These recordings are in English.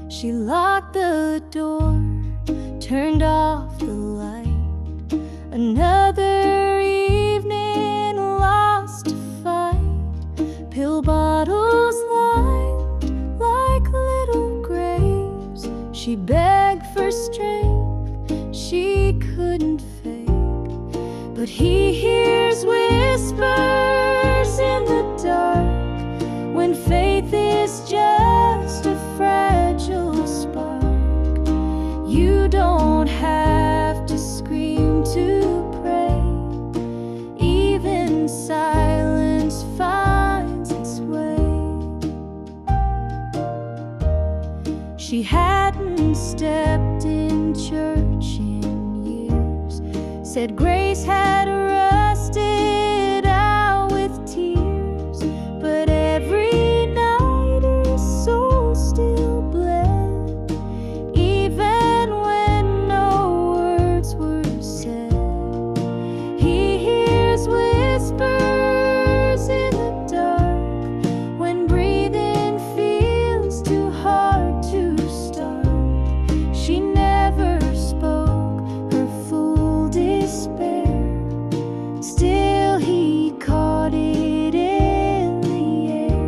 She locked the door, turned off the light. Another evening lost to fight. Pill bottles lined like little graves. She begged for strength she couldn't fake, but he hears whispers in the dark when faith is just a fragile spark. You don't have to scream to pray. Even silence finds its way. She hadn't stepped in church in years, said grace had rusted out with tears, but every night her soul still bled, even when no words were said. He hears whispers in the dark when breathing feels too hard to start. She never spoke her full despair, still he caught it in the air.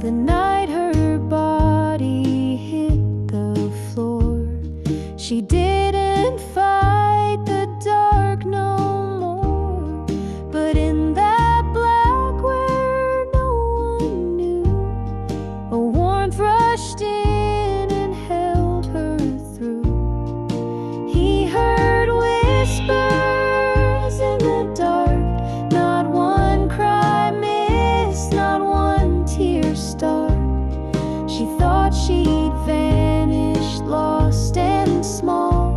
The night her body hit the floor, she didn't fight the dark no more, but in that black where no one knew, a warmth rushed in and held her through. He heard whispers in the dark, not one cry missed, not one tear stark. She thought she'd vanished, lost and small,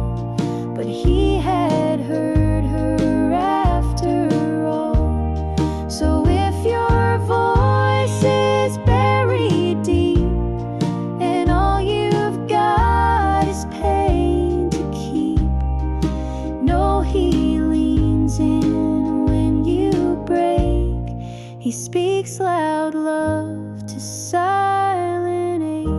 but he had heard her after all. So if your voice is buried deep and all you've got is pain to keep, know he leans in when you break. He speaks loud love to silent ache.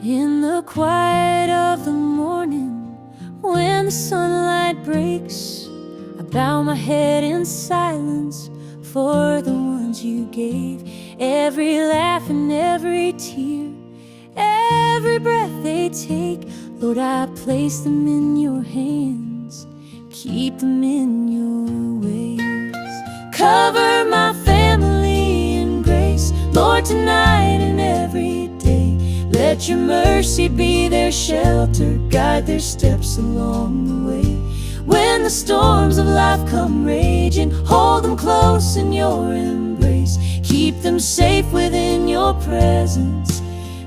In the quiet of the morning, when the sunlight breaks, I bow my head in silence for the ones you gave. Every laugh and every tear, every breath they take, Lord, I place them in your hands. Keep them in your ways. Cover my family in grace, Lord, tonight and every day. Let your mercy be their shelter, guide their steps along the way. When the storms of life come raging, hold them close in your embrace. Keep them safe within your presence.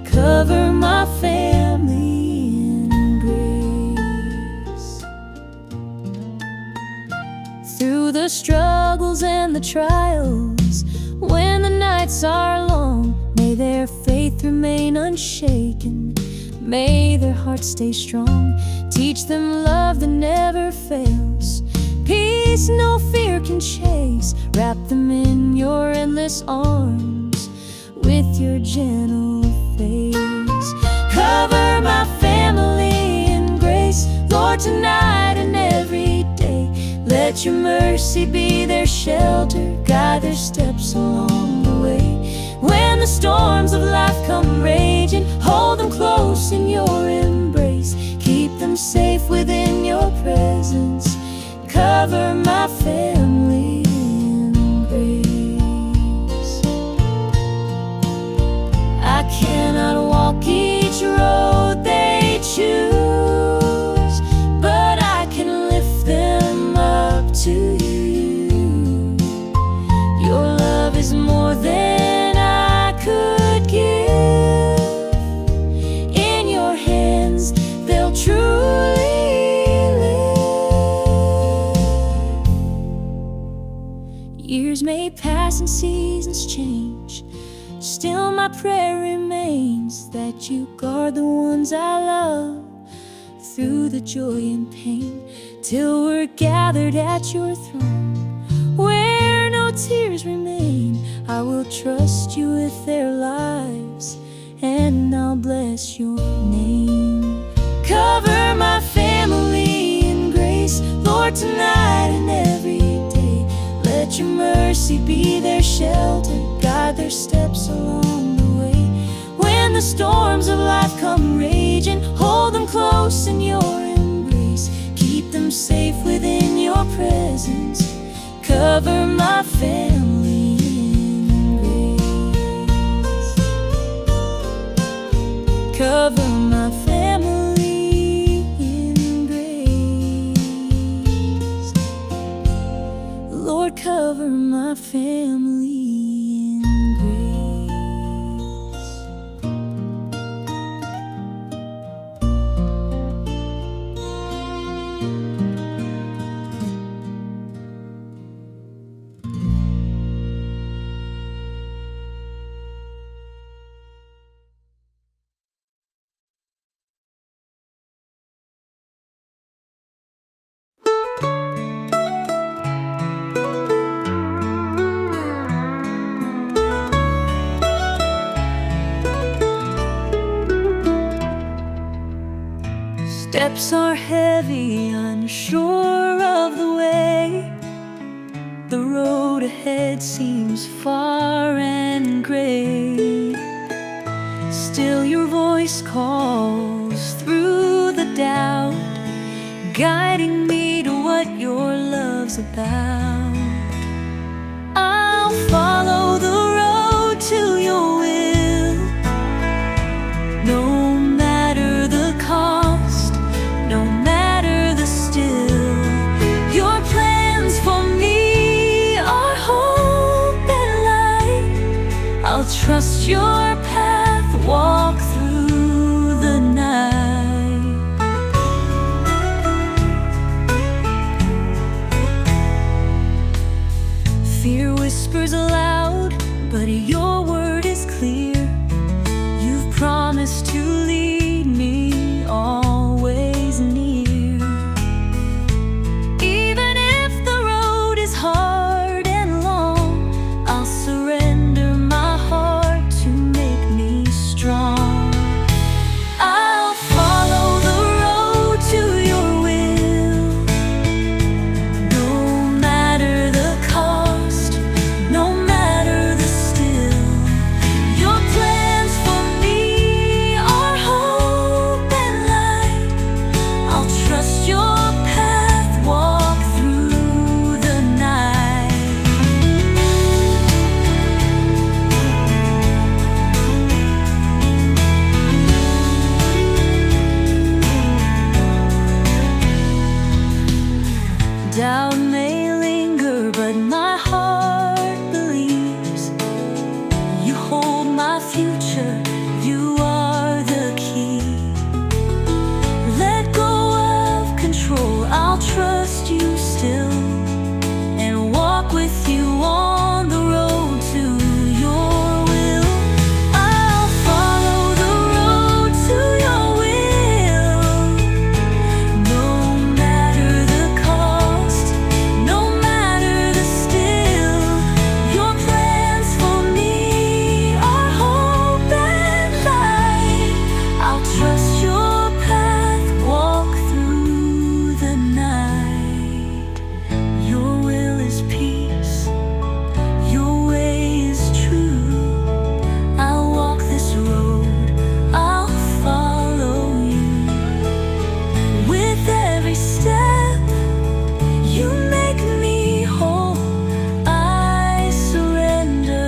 Cover my family in grace. Through the struggles and the trials, when the nights are long, may their faith remain unshaken. May their hearts stay strong. Teach them love that never fails, peace no fear can chase. Wrap them in your endless arms with your gentle face. Cover my family in grace, Lord, tonight and every day. Let your mercy be their shelter, guide their steps along the way. When the storms of life come raging, hold them close in your embrace. Keep them safe within your presence. Cover my family in grace. I cannot walk each road they choose, but I can lift them up may pass and seasons change, still my prayer remains that you guard the ones I love through the joy and pain, till we're gathered at your throne where no tears remain. I will trust you with their lives, and I'll bless your name. Cover my family in grace, Lord, tonight and every day. Let your mercy be their shelter, guide their steps along the way. When the storms of life come raging, hold them close in your embrace. Keep them safe within your presence. Cover my family in grace. Cover my family in grace. Lord, cover my family in grace. Steps are heavy, unsure of the way. The road ahead seems far and gray. Still your voice calls through the doubt, guiding me to what your love's about. I'll follow the road to your will, no matter the cost, no matter the still. Your plans for me are hope and light. I'll trust your path, walk through the night. Fear whispers aloud, but your word is clear. You've promised to lead me always near. Even if the road is hard and long, I'll surrender my heart to make me strong. I'll follow the road to your will, no matter the cost, no matter the still. Your plans for me are hope and light. I'll trust your path, walk through the night. Doubt may linger, but my heart believes. You hold my future, you are the key. Let go of control, I'll trust you still, and walk with you on the road to your will. I'll follow the road to your will, no matter the cost, no matter the still. Your plans for me are hope and light. I'll trust your path, walk through the night. Your will is peace, your way is true. I'll walk this road, I'll follow you. With every step, you make me whole. I surrender,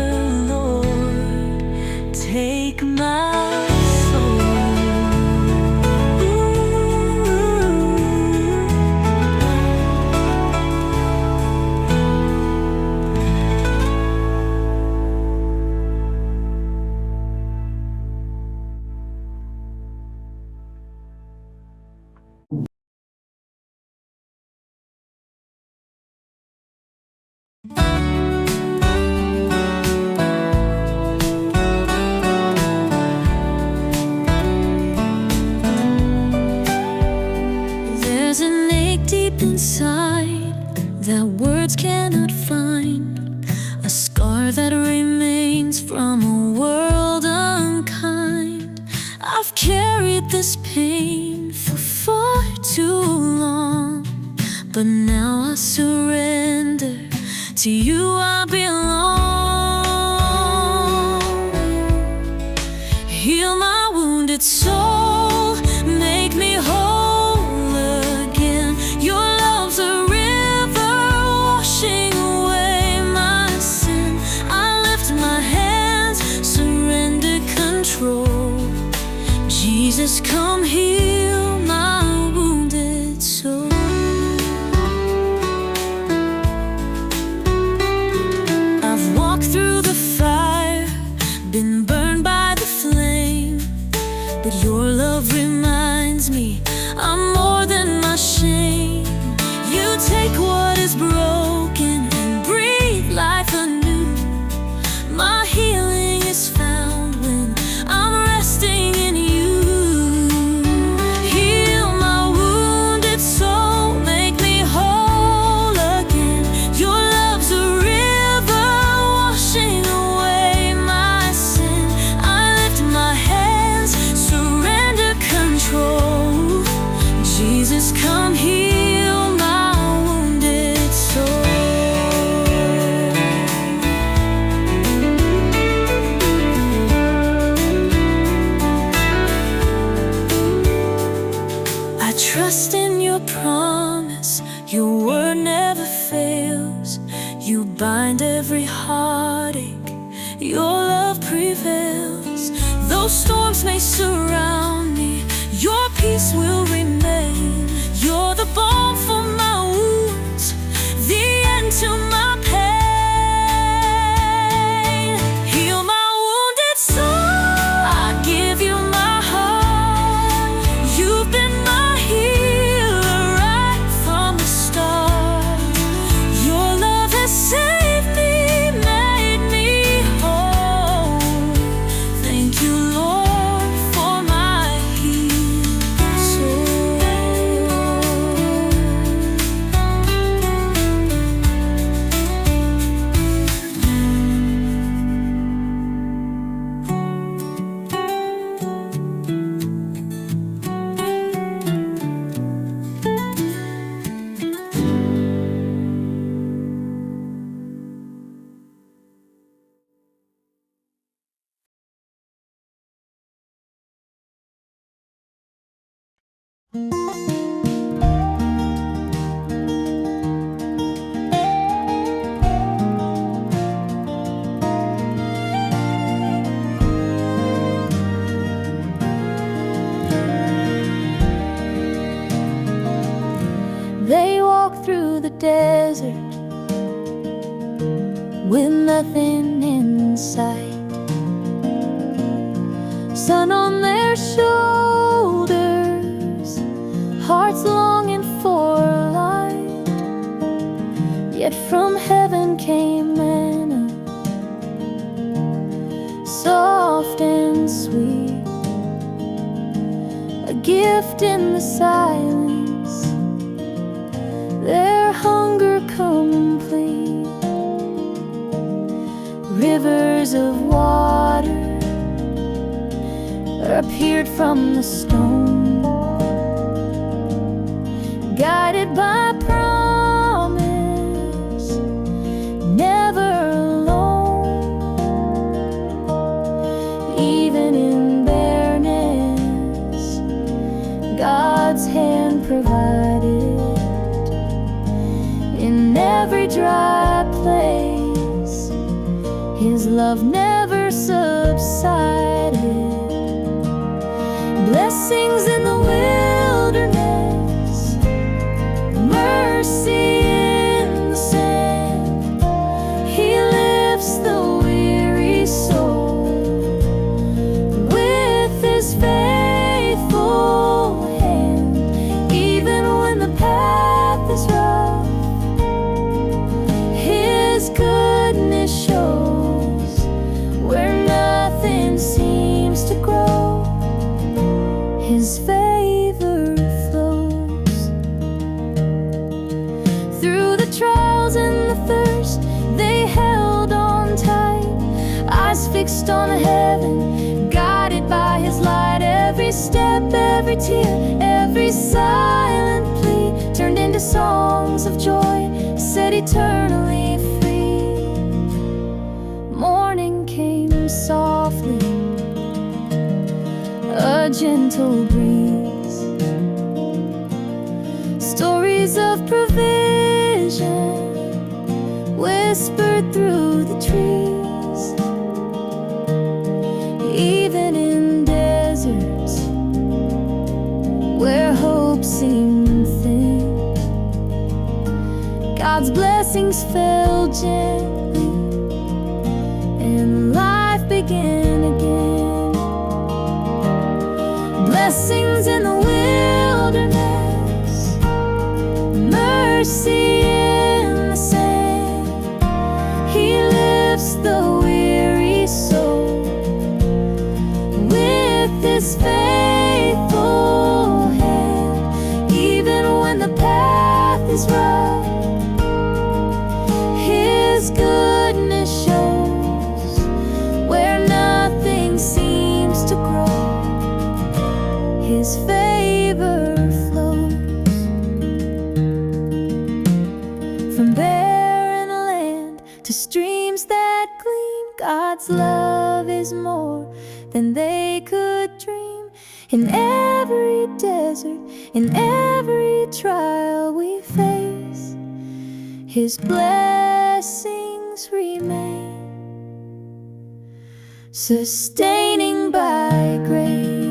Lord. Take my soul. inside that words cannot find, a scar that remains from a world unkind. I've carried this pain for far too long, but now I surrender. To you I belong. Heal my wounded soul, make me whole again. Your love's a river washing away my sin. I lift my hands, surrender control. Jesus, come heal my wounded soul. I've walked through the fire, been burned by the flame, but your love reminds me I'm more than my shame. You take what is broken and breathe life anew. My healing is found when I'm resting in you. Heal my wounded soul, make me whole again. Your love's a river washing away my sin. I lift my hands, surrender control. Jesus, come heal my wounded soul. I trust in your promise, your word never fails. You bind every heartache, your love prevails. Though storms may surround me, your peace will remain. You're the balm for my wounds, the end to my pain. Heal my wounded soul, I give you my heart. You've been my healer right from the start. Your love has saved me, made me whole. Thank you, Lord, for my healed soul. They walk through the desert with nothing in sight, sun on their shoulders, hearts longing for light. Yet from heaven came manna, soft and sweet, a gift in the silence, their hunger complete. Rivers of water appeared from the stone, guided by promise, never alone. Even in barrenness, God's hand provided. In every dry place, His love never subsided. Blessings in the wilderness, mercy in the sand. He lifts the weary soul with His faithful hand. Even when the path is rough, His goodness shows where nothing seems to grow. His favor trials and the thirst, they held on tight. Eyes fixed on heaven, guided by His light. Every step, every tear, every silent plea turned into songs of joy, set eternally free. Morning came softly, a gentle breeze, stories of provision whispered through the trees. Even in deserts where hope seemed thin, God's blessings fell gently and life began again. Blessings in the wilderness, mercy in the sand. He lifts the weary soul with His faithful hand. Even when the path is rough, His goodness shows where nothing seems to grow. His favor flows from barren land to streams that gleam. God's love is more than they could dream. In every desert, in every trial we face, His blessings remain, sustaining by grace.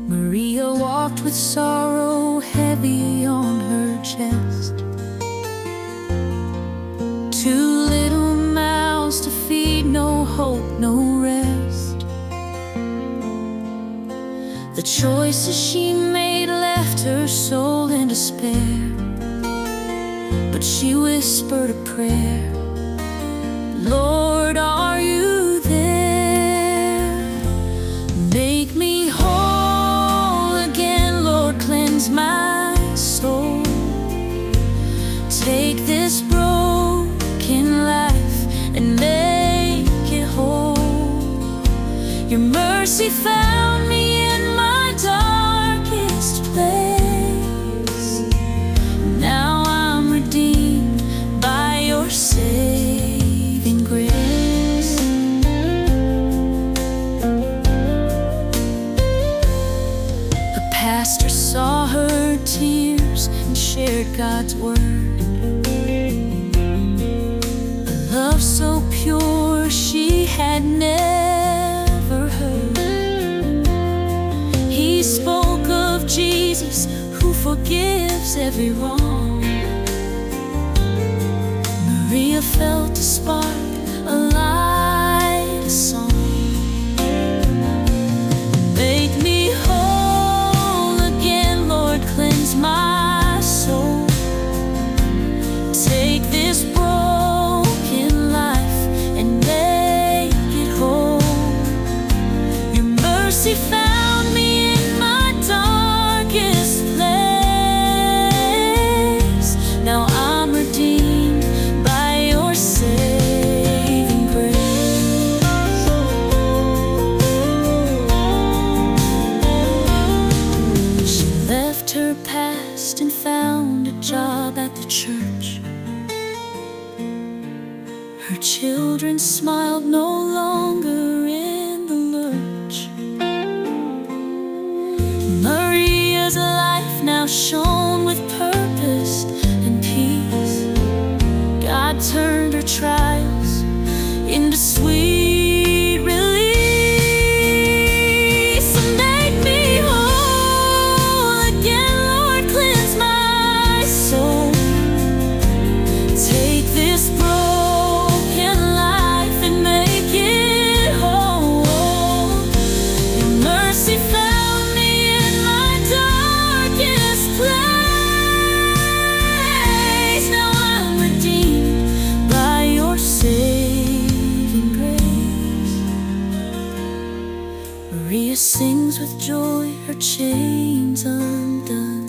Maria walked with sorrow heavy on her chest, 2 little mouths to feed, no hope, no rest. The choices she made left her soul in despair, but she whispered a prayer. Lord, are you there? Make me whole again, Lord, cleanse my soul. Take this broken life and make it whole. Your mercy found me in my darkest place. Now I'm redeemed by your saving grace. The pastor saw her tears and shared God's word. A love so pure she had never heard. He spoke of Jesus who forgives every wrong. Maria felt a spark, a light, a song. Make me whole again, Lord, cleanse my soul. Take this broken life and make it whole. Your mercy found me in my darkest place. Now I'm redeemed by your saving grace. She left her past and found a job at the church. Her children smiled no longer in the lurch. Maria's life now shone with purpose and peace. sings with joy, her chains undone.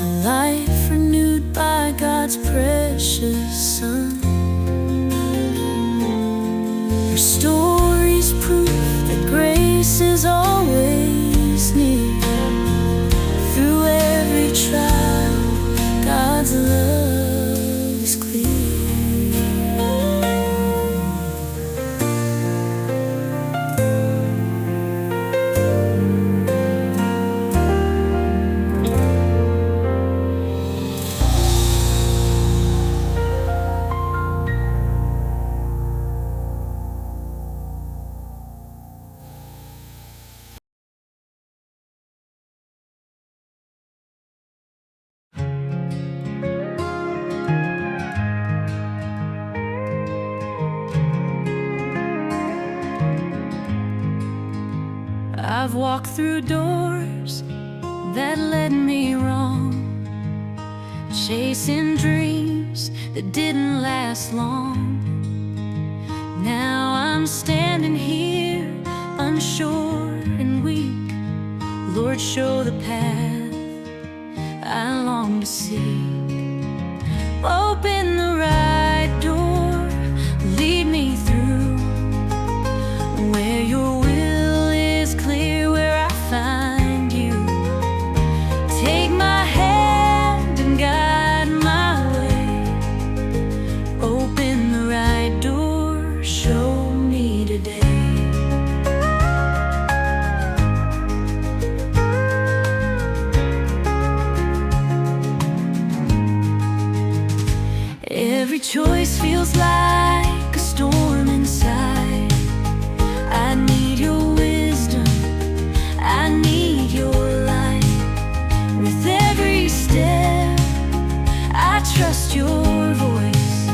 A life renewed by God's precious Son. Her story's proof that grace is always near. Through every trial, God's love is clear. I've walked through doors that led me wrong, chasing dreams that didn't last long. Now I'm standing here, unsure and weak. Lord, show the path I long to see. Open the right door, lead me through where your will is clear, where I find you. Take my hand and guide my way. Open the right door, show me today. Every choice feels like a storm inside. I need your wisdom, I need your light. With every step, I trust your voice.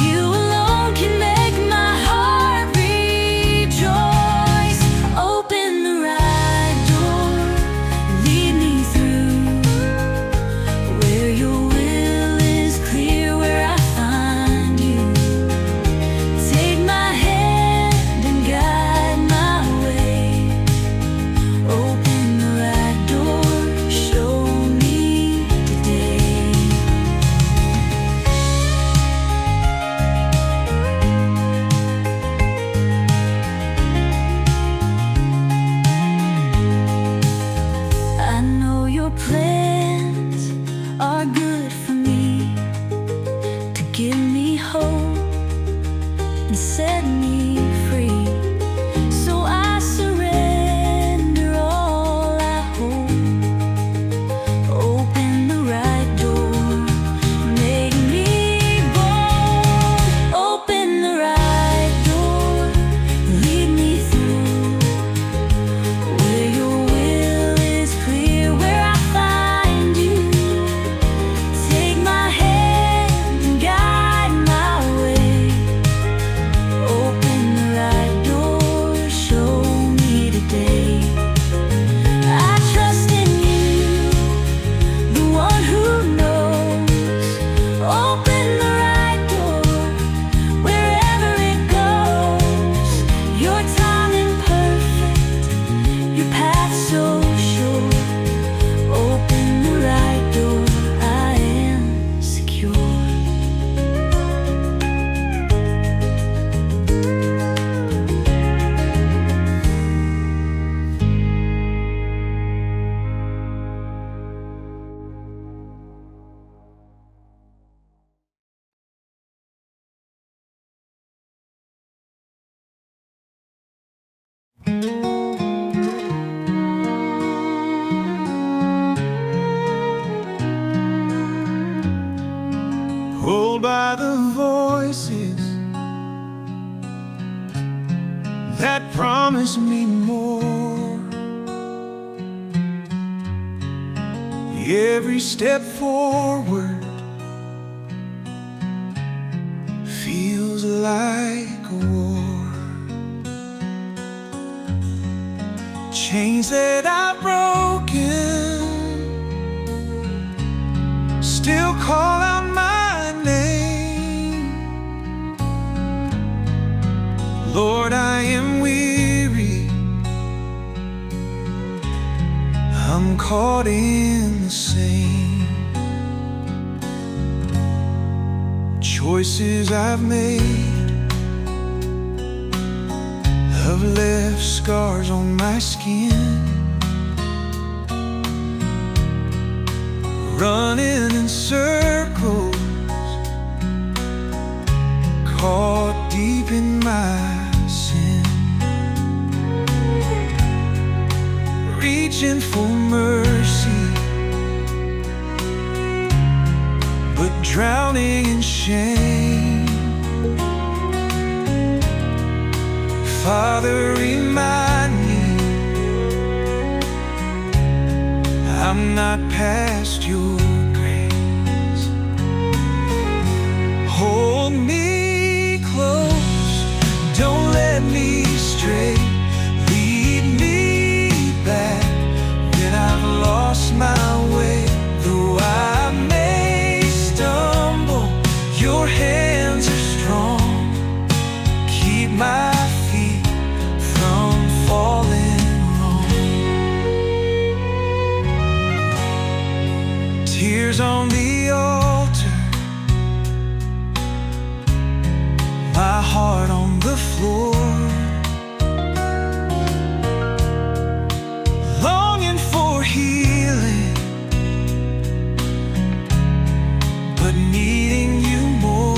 You alone can make my heart rejoice. Open the right door, lead me through where your will is clear, where I find you. Take my hand and guide my way. Open the right door, show me today. I know your plans are good for me, to give me hope and set me free. So I surrender all I hold. Open the right door, make me bold. Open the right door, lead me through where your will is clear, where I find you. Take my hand and guide my way. Open the right door, show me today. I trust in you, the one who knows. Open the right door, wherever it goes. Your timing perfect, your path so sure. Open the right door, I am secure. Pulled by the voices that promise me more. Every step forward feels like a war. Chains that I've broken still call out my name. Lord, I am weak. same. Choices I've made have left scars on my skin, running in circles, caught deep in my sin, reaching for mercy, but drowning in shame. Father, remind me I'm not past your grace. Hold me close, don't let me stray. Lead me back when I've lost my way. Though I may stumble, your hands are strong. Keep my feet from falling wrong. Tears on the altar, my heart on the floor, longing for healing, but needing you more.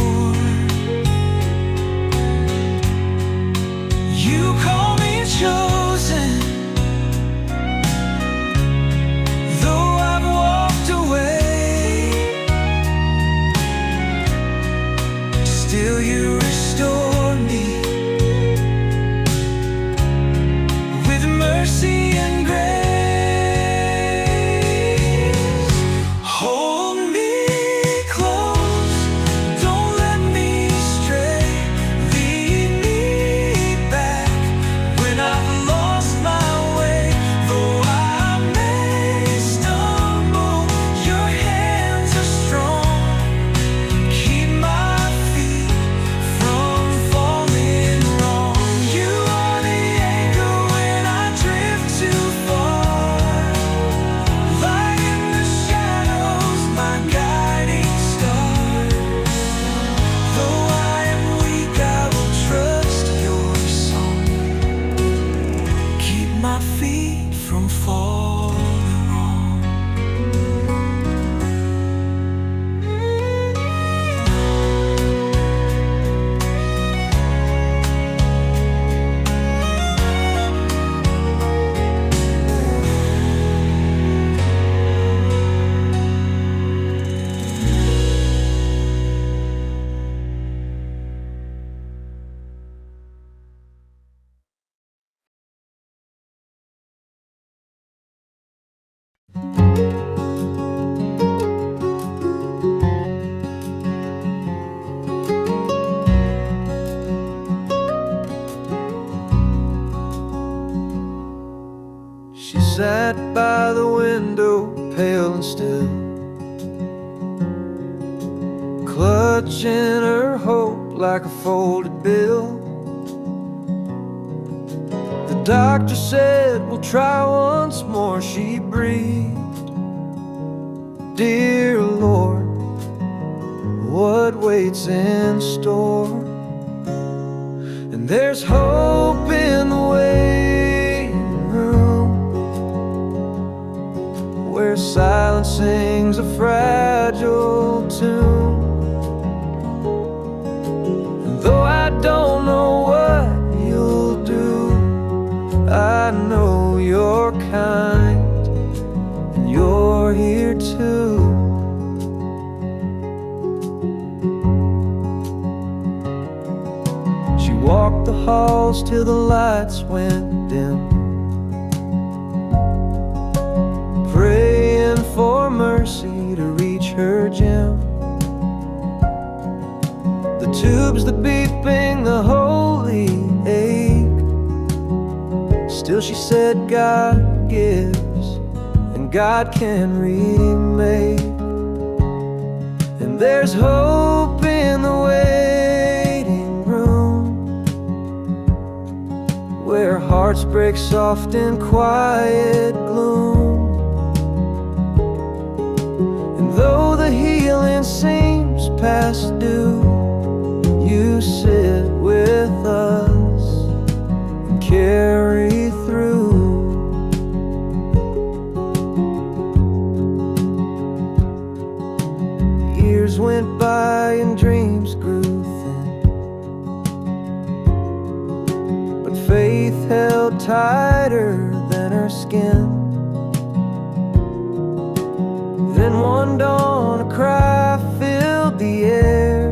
You call me chosen, though I've walked away, still you restore me with mercy and grace. Hold me close, don't let me stray. Lead me back when I've lost my way. Though I may stumble, your hands are strong. Keep my feet from falling wrong. You are the anchor when I drift too far. Light in the shadows, my guiding star. Though I am weak, I will trust your song. Keep my feet from falling wrong. She sat by the window, pale and still, clutching her hope like a folded bill. The doctor said, we'll try once more, she breathed. Dear Lord, what waits in store? And there's hope in the waiting room, where silence sings a fragile tune. And though I don't know what you'll do, I know you're kind and you're here too. She walked the halls till the lights went dim, praying for mercy to reach her gem. The tubes, the beeping, the holy ache, still she said God gives and God can remake. And there's hope in the waiting room, where hearts break soft in quiet gloom. seems past due, you sit with us and carry through. Years went by and dreams grew thin, but faith held tighter than her skin. Then one dawn a cry filled the air,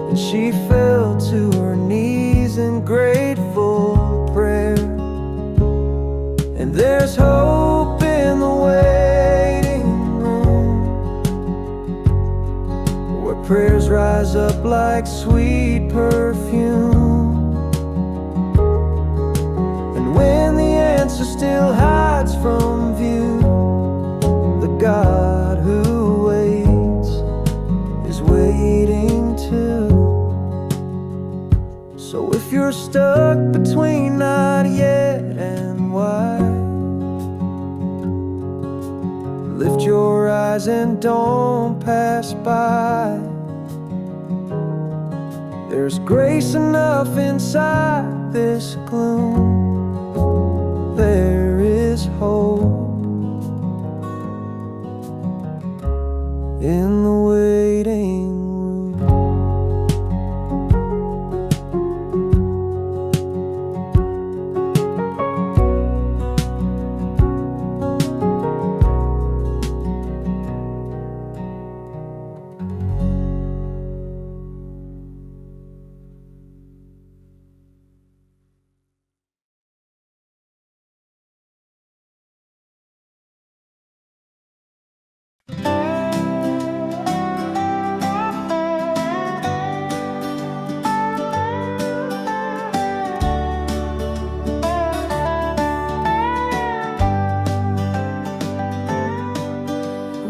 and she fell to her knees in grateful prayer. And there's hope in the waiting room, where prayers rise up like sweet perfume. And when the answer still hides from view, the God who waits is waiting too. So if you're stuck between not yet and why, lift your eyes and don't pass by. There's grace enough inside this gloom. There is hope in the waiting room.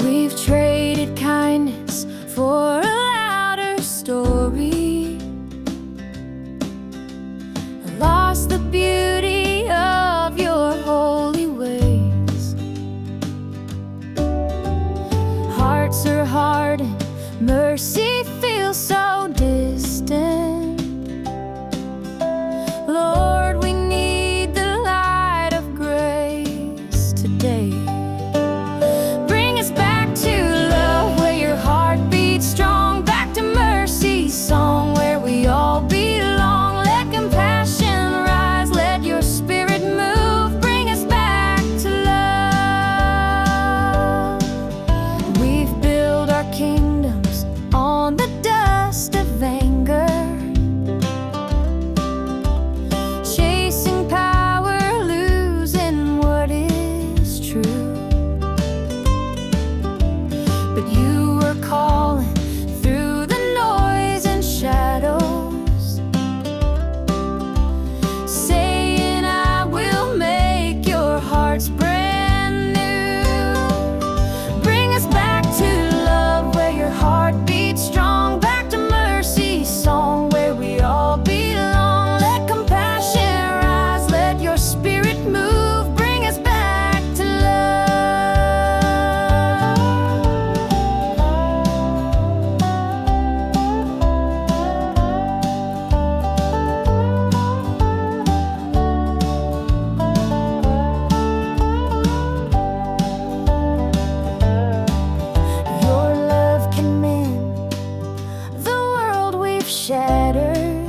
We've traded kindness for a louder story, lost the beauty of your holy ways. Hearts are hardened, mercy feels so distant. Lord, we need the light of grace today. Bring us back to love where your heart beats strong, back to mercy song where we all belong. Let compassion rise, let your spirit move. Bring us back to love. We've built our kingdoms on the dust of anger, chasing power, losing what is true. But you were calling through the noise and shadows, saying, I will make your hearts brand new. Bring us back to love where your heart beats strong, back to mercy song where we all belong. Let compassion rise, let your spirit move. Bring us back to your love can mend the world we've shattered.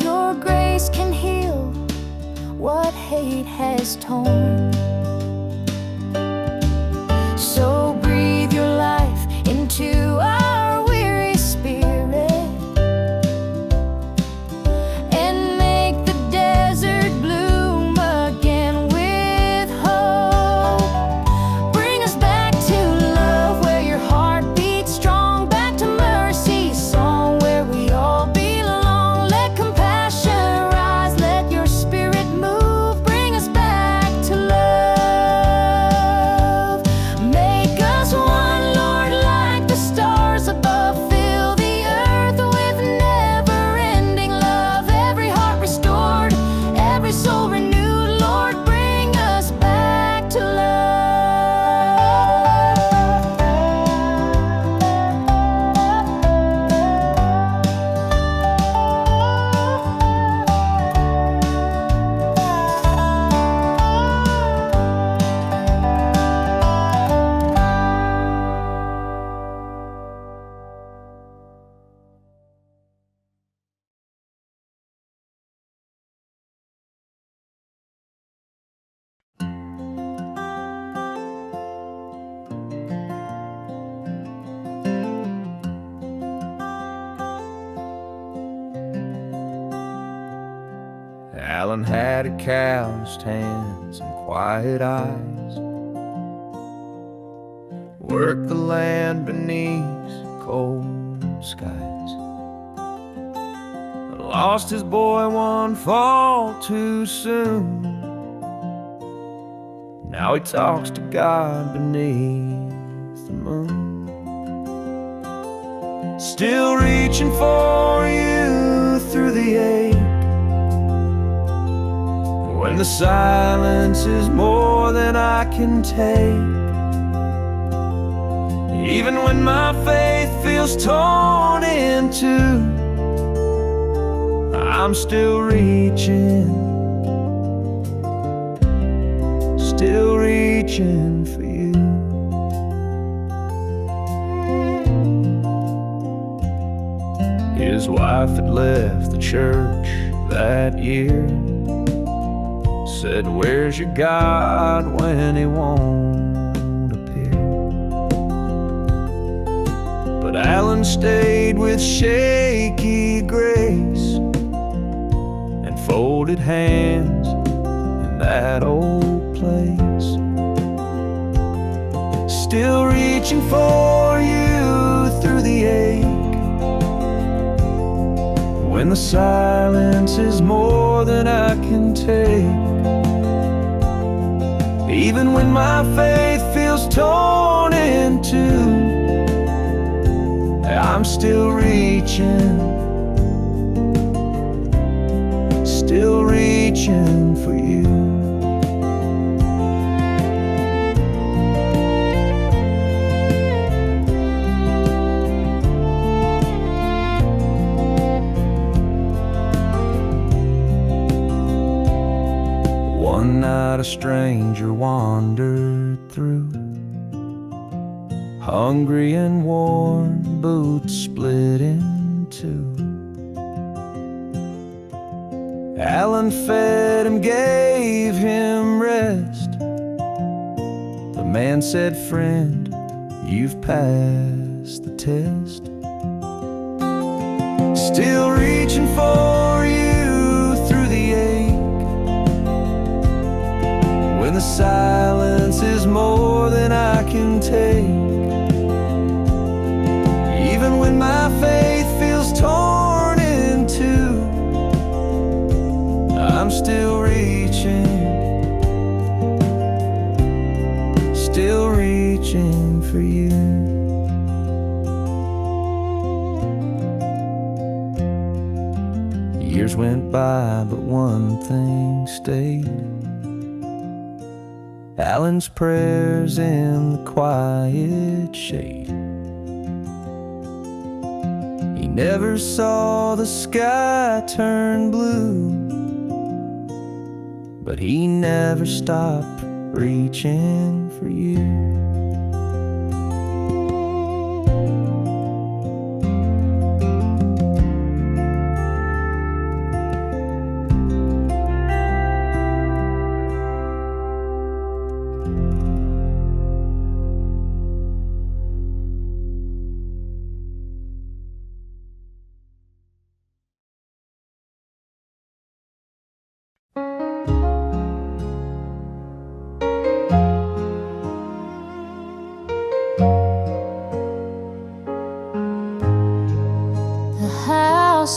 Your grace can heal what hate has torn. So breathe your life into our weary spirit and make the desert bloom again with hope. Bring us back to love where your heart beats strong, back to mercy song where we all belong. Let compassion rise, let your spirit move. Bring us back to love. Alan had a calloused hands and quiet eyes, worked the land beneath cold skies, lost his boy one fall too soon. Now he talks to God beneath the moon. Still reaching for you through the ache, when the silence is more than I can take. Even when my faith feels torn in two, I'm still reaching for you. His wife had left the church that year, said, "Where's your God when he won't appear?" But Alan stayed with shaky grace and folded hands in that old place. Still reaching for you through the ache, when the silence is more than I can take. Even when my faith feels torn in two, I'm still reaching for you. One night a stranger wandered through, hungry and worn, boots split in two. Alan fed him, gave him rest. The man said, "Friend, you've passed the test." Still reaching for you through the ache, when the silence is more than I can take. Even when my faith feels torn in two, I'm still reaching for you. Years went by, but one thing stayed: Alan's prayers in the quiet shade. He never saw the sky turn blue, but he never stopped reaching for you.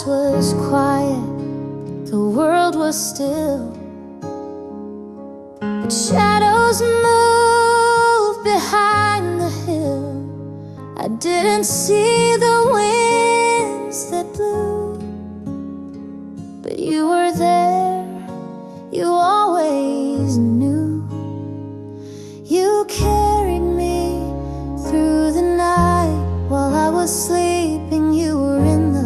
Was quiet, the world was still, but shadows moved behind the hill. I didn't see the winds that blew, but you were there, you always knew. You carried me through the night while I was sleeping. You were in the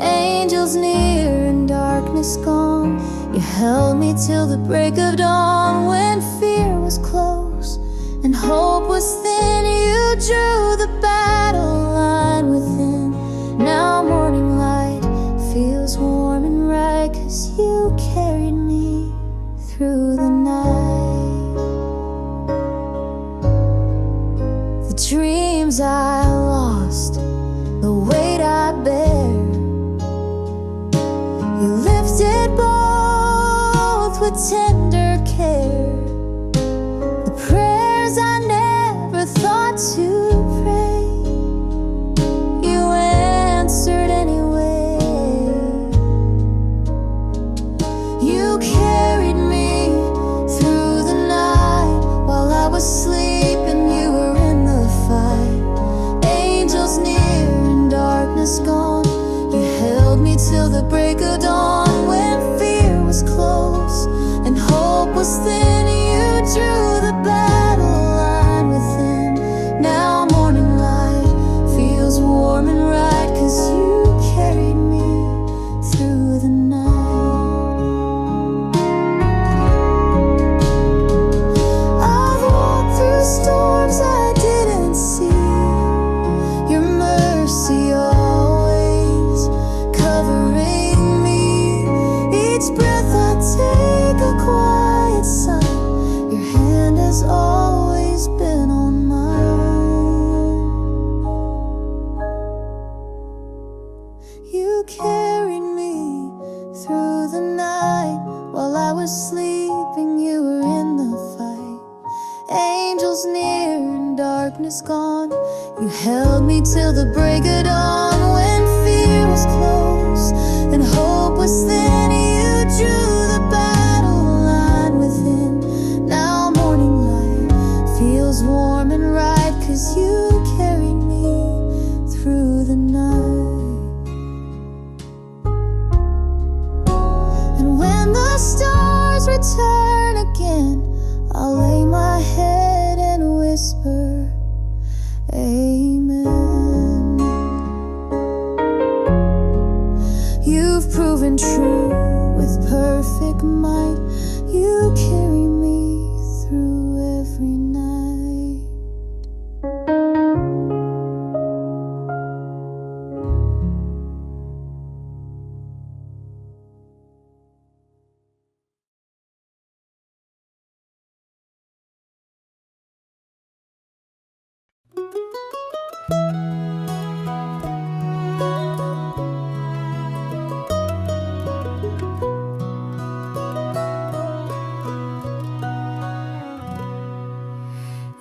angels near and darkness gone. You held me till the break of dawn. When fear was close and hope was thin, you drew the battle line within. Now morning light feels warm and right, 'cause you carried me through the night. The dreams I lost, the weight I bear, you lifted both tender care, the prayers I never thought to pray, you answered anyway. You carried me through the night while I was sleeping. You were in the fight, angels near and darkness gone. You held me till the break of dawn. When fear was close and hope was thin, you drew the battle line within. Now morning light feels warm and right, 'cause you carried me through the night. I've walked through storms I didn't see, your mercy always covering me. Each breath I take a quiet sign, your hand has always been on mine. You carried me through the night while I was sleeping. You were in the fight, angels near and darkness gone. You held me till the break of dawn. When fear was close and hope was thin, you drew the battle line within. Now morning light feels warm and right, 'cause you carried me through the night. And when the stars return again, I'll lay my head and whisper, Amen. You've proven true with perfect might. You carry me through every night.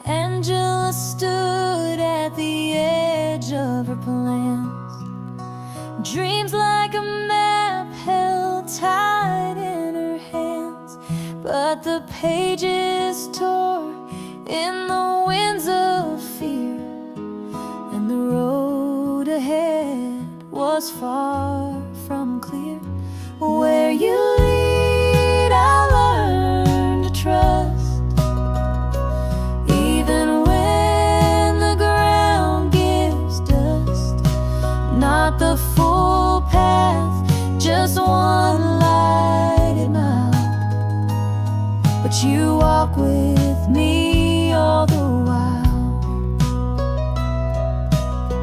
Angela stood at the edge of her plans, dreams like a map held tight in her hands. But the pages tore in the winds of fear, and the road ahead was far from clear. Where you lead, I learn to trust, even when the ground gives dust. Not the full path, just one lighted mile, but you walk with me all the while.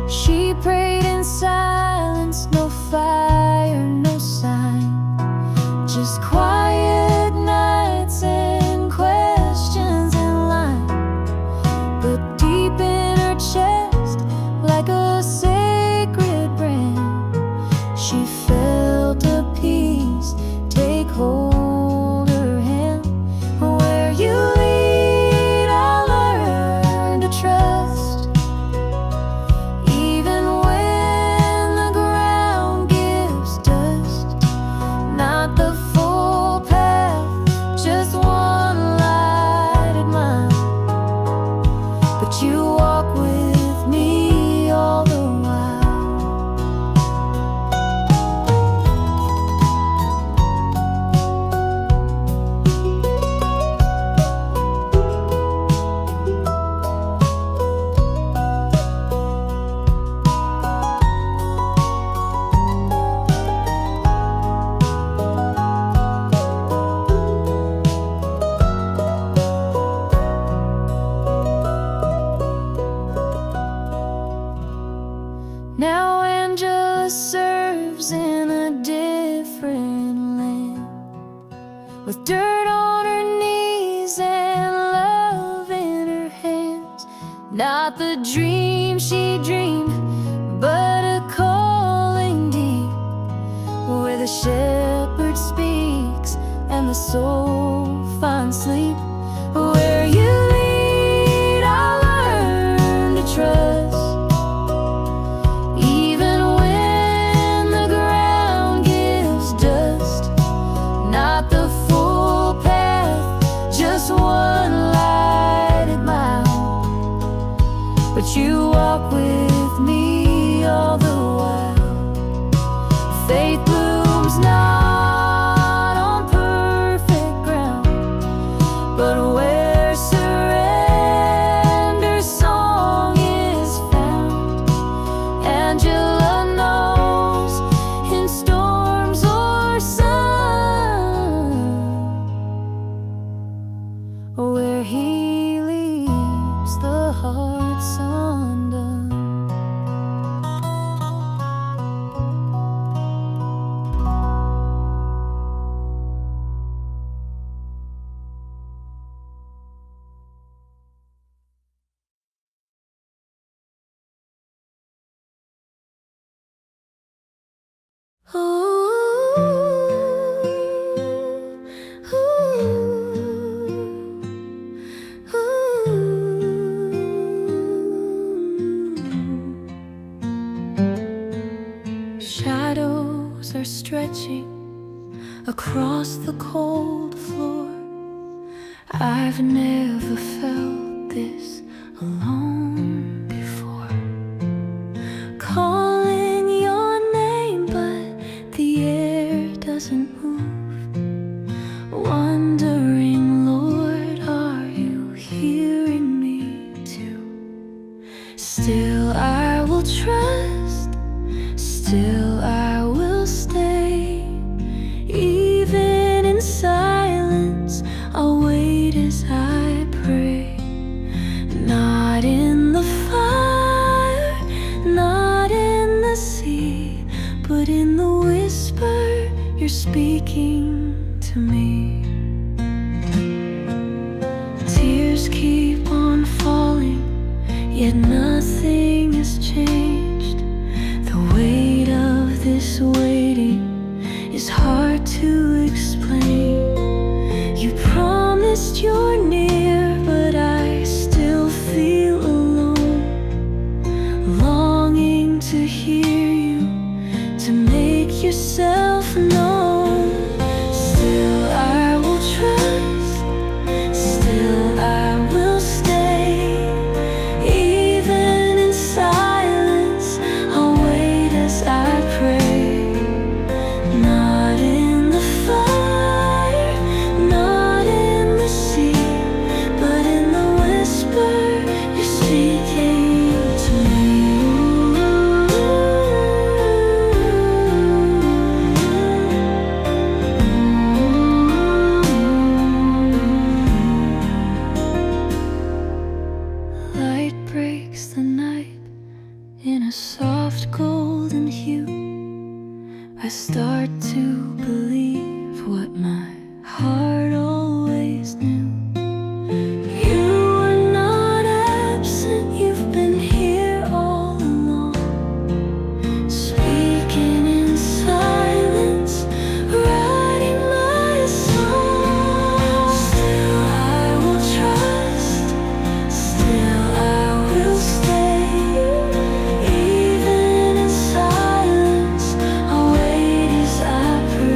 She prayed in silence, no fire, no sign, just quiet nights and questions in line. But deep in her chest, like a sacred brand, she felt a peace take hold her hand. Where you lead, I learn to trust, even when the ground gives dust. Not the full path, just one lighted mile, but you walk with me all the while. Now Angela serves in a different land, with dirt on her knees and love in her hands. Not the dream she dreamed, but a calling deep, where the shepherd speaks and the soul find sleep. Where you lead, I'll learn to trust, even when the ground gives dust. Not the full path, just one lighted mile, but you walk with me all the while. Faith blooms not on perfect ground, but where surrender's song is found. Angela knows in storms or sun, where he leaves the heart's undone. Shadows are stretching across the cold floor. I've never felt this alone before. Calling your name, but the air doesn't move. Wondering, Lord, are you hearing me too? Still I will trust, still I will stay. Even in silence, I'll wait as I pray. Not in the fire, not in the sea, but in the whisper you're speaking to me. Tears keep on falling, yet nothing has changed. The weight of this waiting is hard to explain. You promised you're near, but I still feel alone, longing to hear you, to make yourself known. Still I will trust, still I will stay. Even in silence, I'll wait as I pray. Not in the fire, not in the sea, but in the whisper you're speaking to me. Light breaks the night in a soft golden hue. I start to believe what my heart always knew. You are not absent, you've been here all along, speaking in silence, writing my song. Still I will trust, still I will stay. Even in silence, I'll wait as I pray.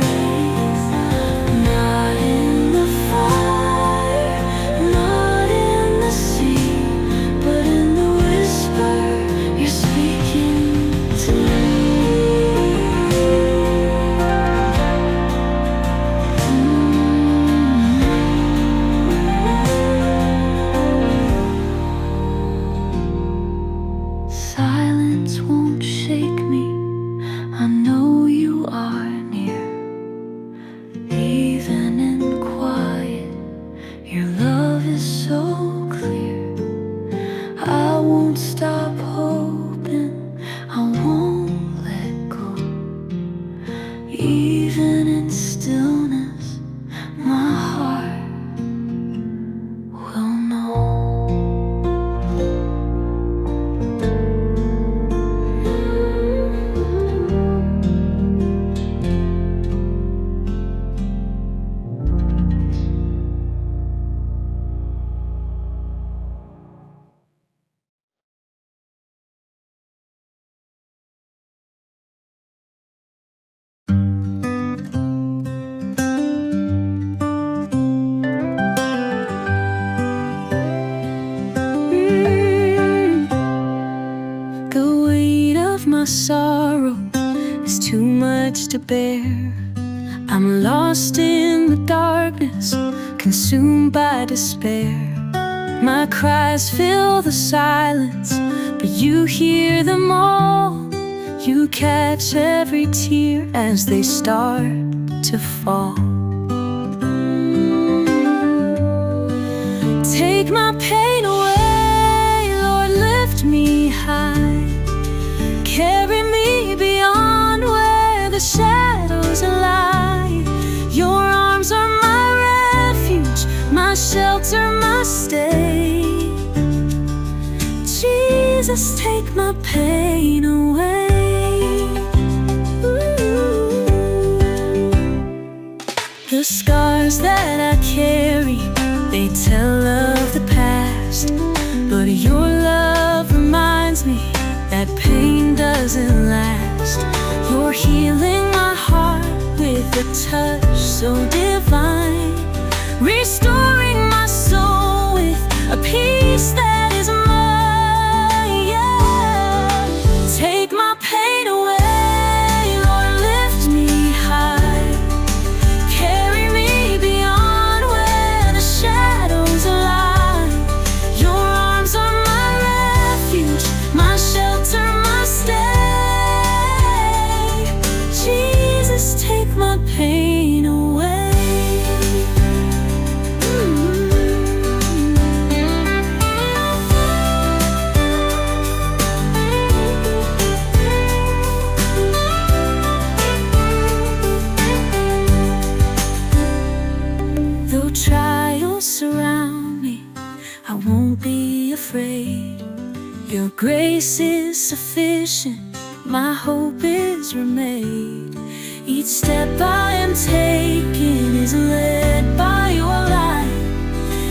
sorrow is too much to bear. I'm lost in the darkness, consumed by despair. My cries fill the silence, but you hear them all. You catch every tear as they start to fall. Take my pain away, Lord, lift me high. Carry me beyond where the shadows lie. Your arms are my refuge, my shelter, my stay. Jesus, take my pain away. The scars that I carry, they tell of the past, but your love reminds me that pain doesn't last. You're healing my heart with a touch so divine, restoring my soul with a peace that is mine. Yeah. Take my pain away, Lord, lift me high. Carry me beyond where the shadows lie. Your arms are my refuge, my shelter, my stay. Jesus, take my pain away. Though trials surround me, I won't be afraid. Your grace is sufficient, my hope is remade. Each step I am taking is led by your light.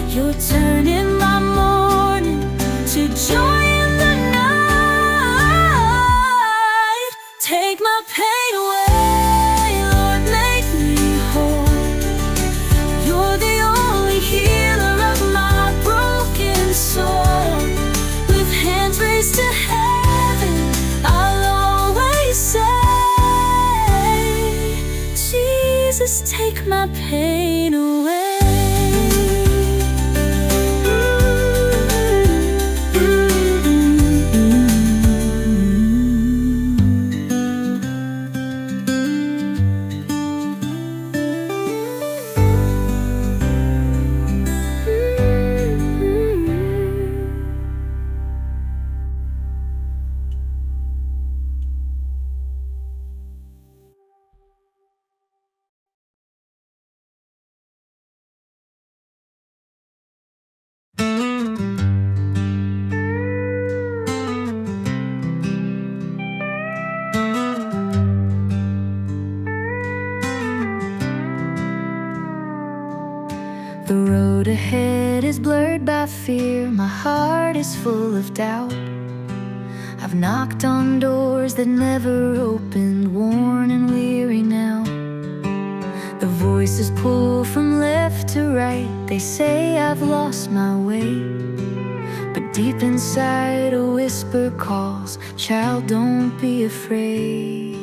You're turning my mourning to joy in the night. Take my pain away, Lord, make me whole. You're the only healer of my broken soul. With hands raised to heaven, I'll always say, Jesus, take my pain away. The road ahead is blurred by fear, my heart is full of doubt. I've knocked on doors that never opened, worn and weary now. The voices pull from left to right, they say I've lost my way. But deep inside a whisper calls, child, don't be afraid.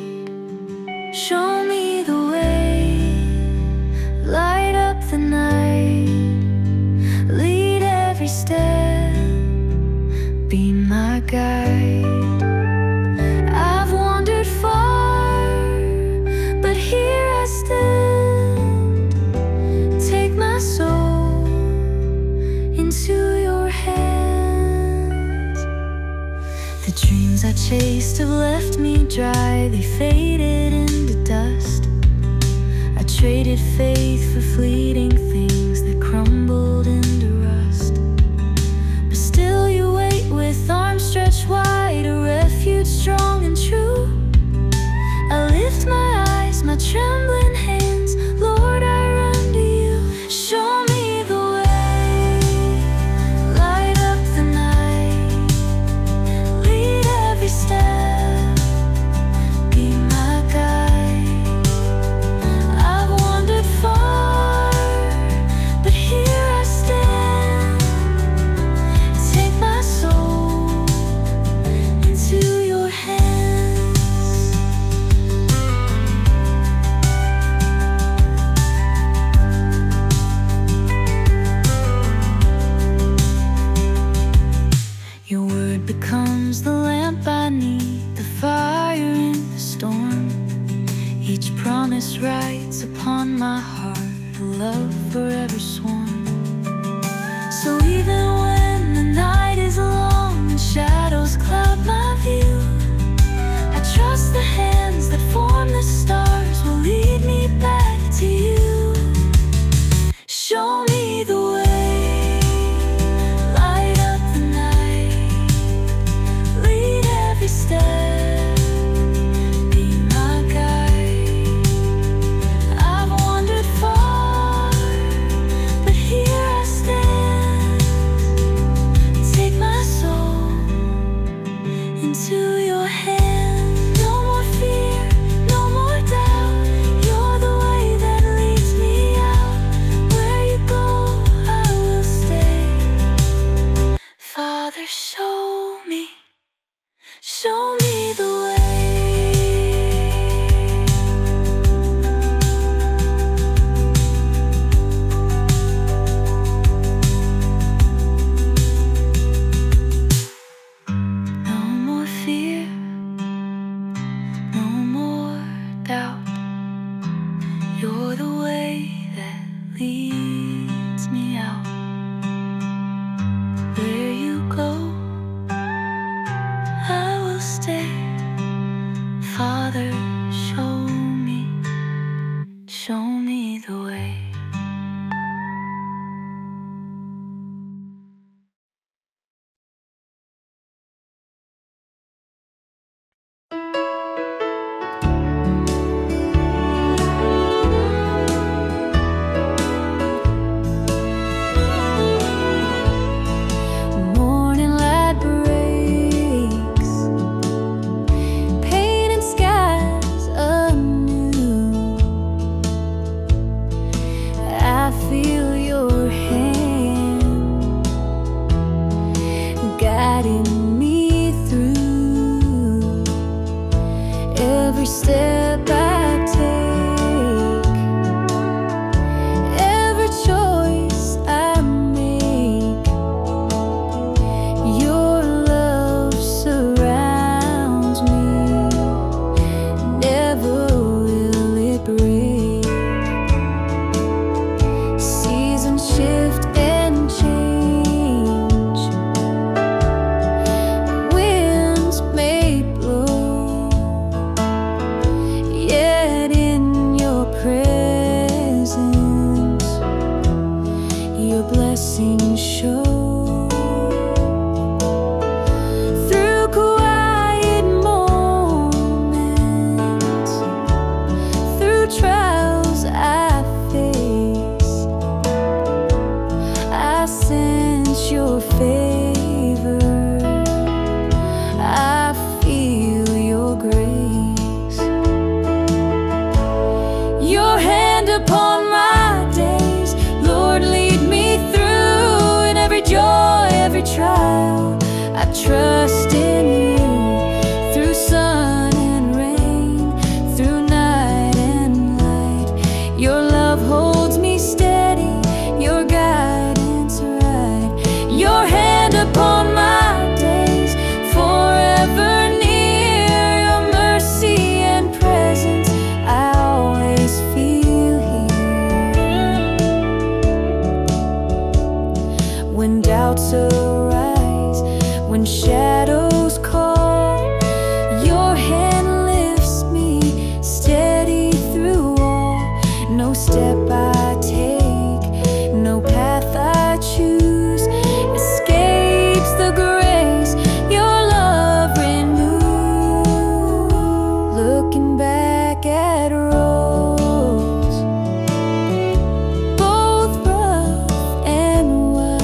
Show me the way, light up the night, lead every step, be my guide. I've wandered far, but here I stand. Take my soul into your hands. The dreams I chased have left me dry, they faded into dust. I traded faith for fleeting things that crumbled into rust. But still you wait with arms stretched wide, a refuge strong and true. I lift my eyes, my trembling hands, Lord, I run to you. Show me the way, light up the night, lead every step, be my guide. I've wandered far, but here I stand. love forever sworn. So even when the night is long and shadows cloud my view, I trust the hands that form the stars will lead me back to you. Show me the way, light up the night, lead every step, be my guide. I've wandered far, but here I stand. Take my soul into your hands. No more fear, no more doubt. You're the way that leads me out. Where you go, I will stay. Father, show me the way. No more fear, no more doubt. You're the way that leads me out. Where you go, I will stay. Father, show me the way. Morning light breaks, painting skies anew. I feel your hand guiding me through every step I take, every choice I make. Your love surrounds me, never will it break. Seasons shift and change, winds may blow, yet in your presence, your blessings show. Through quiet moments, through trials I face, I sense your favor, I feel your grace. Your hand upon my days, Lord, lead me through. In every joy, every trial, I trust in you. Through sun and rain, through night and light, your love holds me steady, your guidance right. Your hand upon my days, forever near. Your mercy and presence I always feel here. When doubts arise, when shadows call, your hand lifts me steady through all. No step I take, no path I choose escapes the grace your love renews. Looking back at roads, both rough and wide,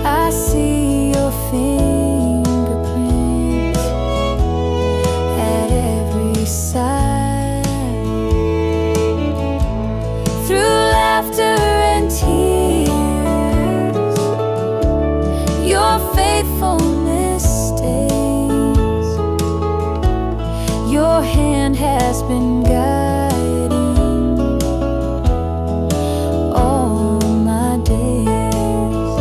I see your fingerprints at every side. Through laughter and tears, your faithfulness stays. Your hand has been guiding all my days.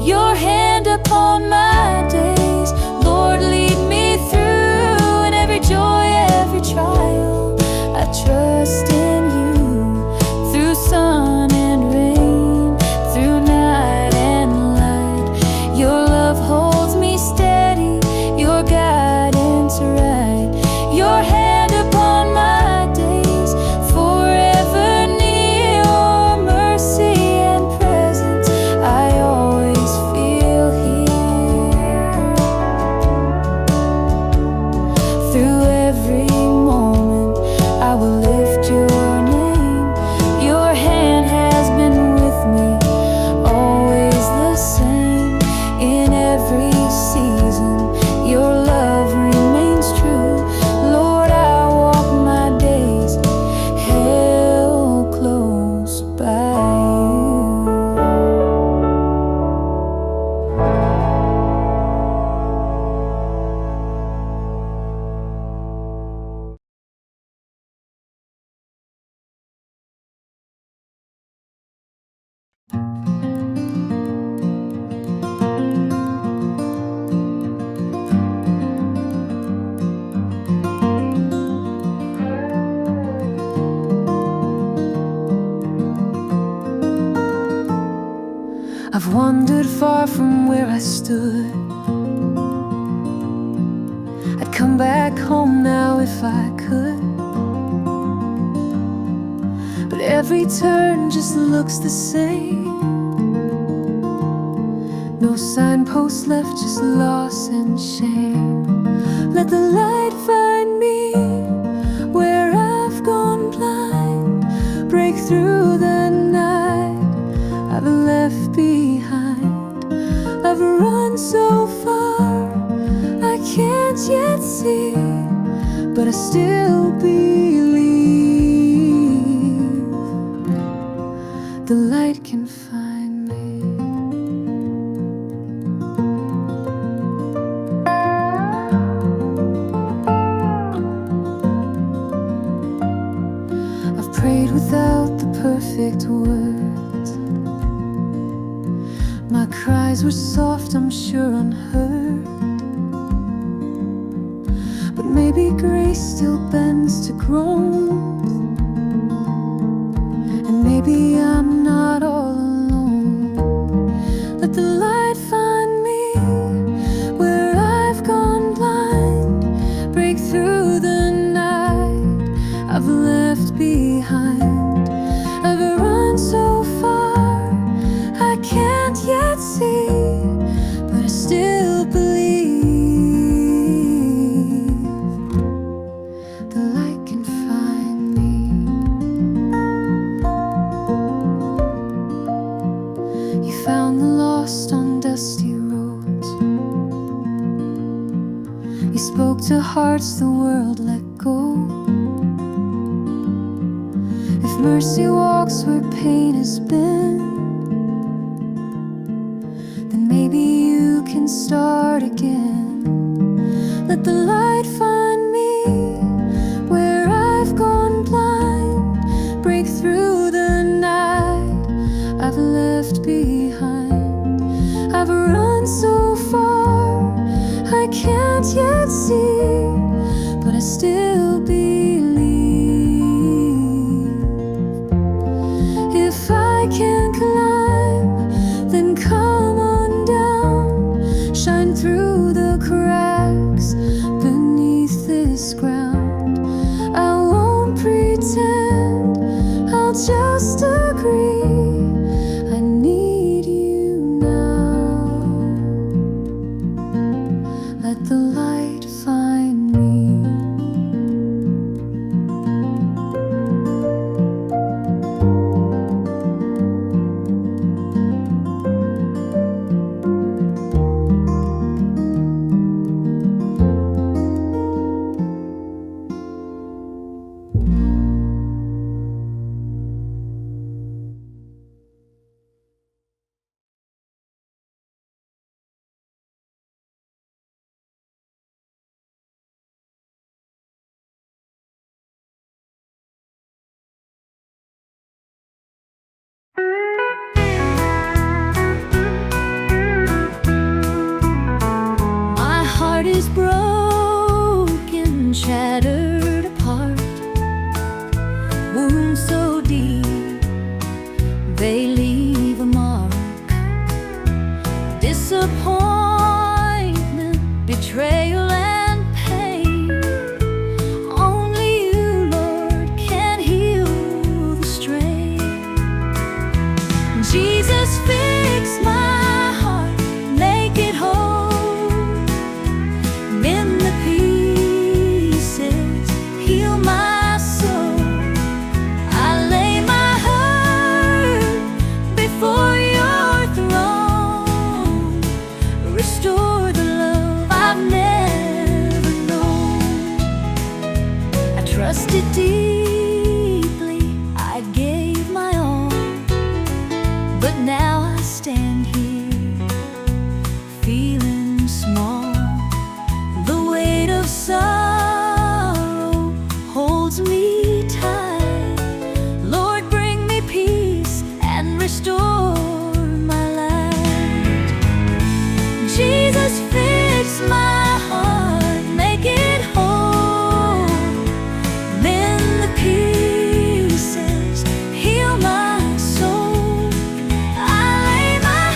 Your hand upon my days, Lord, lead me through. In every joy, every trial, I I've wandered far from where I stood. I'd come back home now if I could, but every turn just looks the same. No signpost left, just loss and shame. Let the light find me where I've gone blind. Break through the night I've left behind. I've run so far I can't yet see, but I still believe the light can find me. I've prayed without the perfect words. My cries were soft, I'm sure unheard, but maybe grace still bends to groans, and maybe I'm not all alone. Let the light find me where I've gone blind. Break through the night I've left behind. I've run so far I can't yet see, but I still believe the light can find me. You found the lost on dusty roads. You spoke to hearts the world let go. If mercy walks where pain has been, then maybe you can start again. Let the light find me where I've gone blind. Break through the night I've left behind. I've run so far I can't yet see, but I still believe. If I can climb, then come on down. Shine through the cracks beneath this ground. I won't pretend, I'll just agree. I need you now. Let the light find me. My heart is broken, shattered apart. Wounds so deep, they leave a mark. Disappointment, betrayal, and pain. Only you, Lord, can heal the strain. Jesus, fix my heart, make it whole. Mend the pieces, heal my soul. I lay my hurt before your throne. Restore the love I've never known. I trusted deeply, I gave my all, but now I stand here feeling small. The weight of sorrow holds me tight. Lord, bring me peace and restore my light. Jesus, fix my heart, make it whole. Mend the pieces, heal my soul. I lay my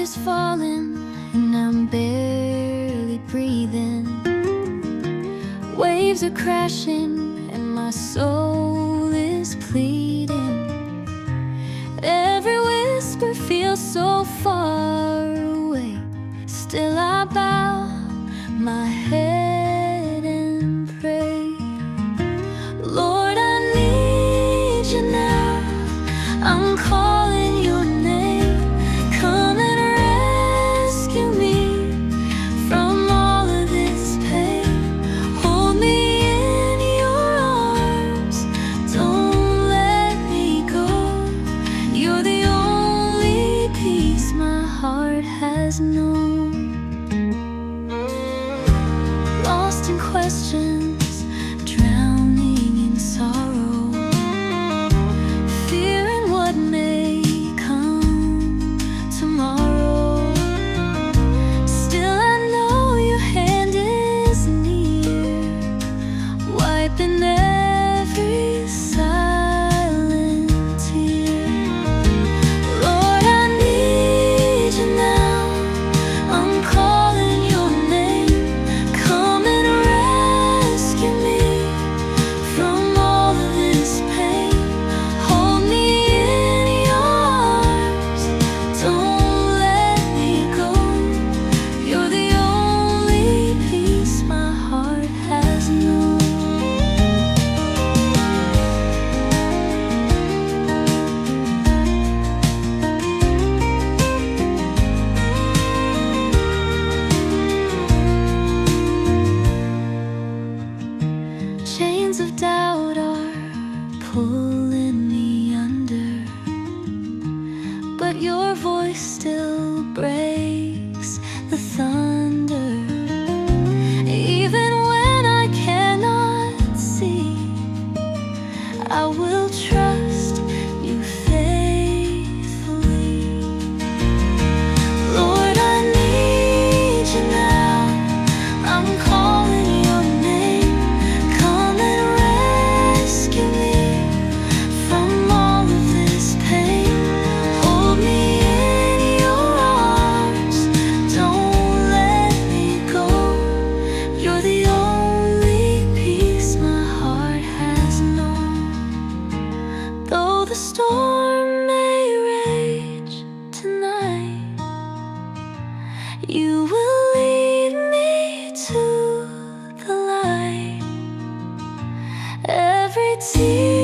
is falling and I'm barely breathing. Waves are crashing and my soul is pleading. Every whisper feels so far away. Still I bow my head and pray. Lord, I need you now. I'm calling your name. Come and rescue me from all of this pain. Hold me in your arms. Don't let me go. You're the only peace my heart has known. Lost in questions, drowning in sorrow, fearing what may come tomorrow. Still I know your hand is near, wiping every silent tear. Lord, I need you now. I'm calling your name. Come and rescue me from all of this pain. Hold me in your arms. Don't let me go. You're the only peace my heart has known. Chains of doubt are pulling me under, but your voice still breaks the thunder. Even when I cannot see, I will trust you faithfully. Lord, I need you now. I'm calling your name. Come and rescue me from all of this pain. Hold me in your arms. Don't let me go. You're the only peace my heart has known. Though the storm may rage tonight, you will lead me to the light. Every tear